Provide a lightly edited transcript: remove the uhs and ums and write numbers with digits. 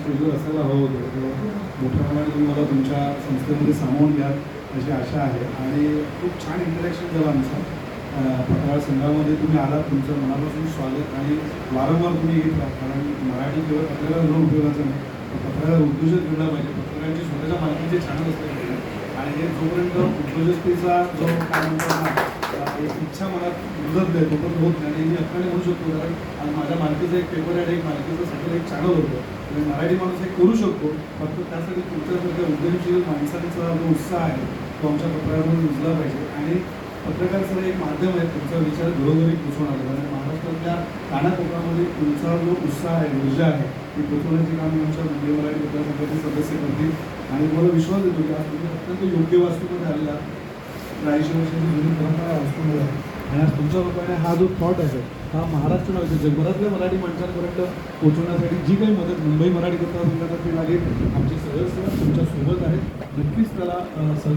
स्टेजवर असायला हवं होतं. मोठ्या प्रमाणात तुम्ही मला तुमच्या संस्थेमध्ये सामावून घ्या अशी आशा आहे. आणि खूप छान इंटरॅक्शन झालं आमचं. पत्रकार संघामध्ये तुम्ही आलात, तुमचं मनापासून स्वागत. आणि वारंवार तुम्ही येत राहा, कारण मराठी केवळ पत्रकार म्हणून उपयोगाचं नाही, तर पत्रकार उद्योजक घडला पाहिजे. पत्रकारांची स्वतःच्या मालकीचे चॅनल असले पाहिजे. आणि हे जोपर्यंत उद्योजकतेचा जो काय म्हणतात ना, एक इच्छा मनात रुजत नाही तोपर्यंत होत नाही. आणि मी हक्काने म्हणू शकतो, कारण आज माझ्या मालकीचं एक पेपर आहे, एक मालकीचं सगळं चॅनल होतं. आणि मराठी माणूस हे करू शकतो, फक्त त्यासाठी तुमच्यासारख्या उद्यमशील माणसांचा जो उत्साह आहे तो आमच्या पत्रकारांमध्ये रुजला पाहिजे. आणि पत्रकार सर एक माध्यम आहे तुमचा विचार घरोघरी पोचवणार. आणि महाराष्ट्रातल्या कानाकोपऱ्यामध्ये तुमचा जो उत्साह आहे, ऊर्जा आहे, ती पोचवण्याची काम आमच्या मुंबई मराठी पत्रकार संघाचे सदस्य करतील. आणि मला विश्वास देतो की आज तुम्ही अत्यंत योग्य वास्तूमध्ये आलेला 80 वर्षांची जुनी परंपरा वास्तूमध्ये आहे. आणि आज तुमच्या लोकांनी हा जो थॉट आहे हा महाराष्ट्र नव्हे, जगभरातल्या मराठी माणसांपर्यंत पोहोचवण्यासाठी जी काही मदत मुंबई मराठी पत्रकार संघातर्फे लागेल, आमचे सदस्य तुमच्या सोबत आहेत. नक्कीच त्याला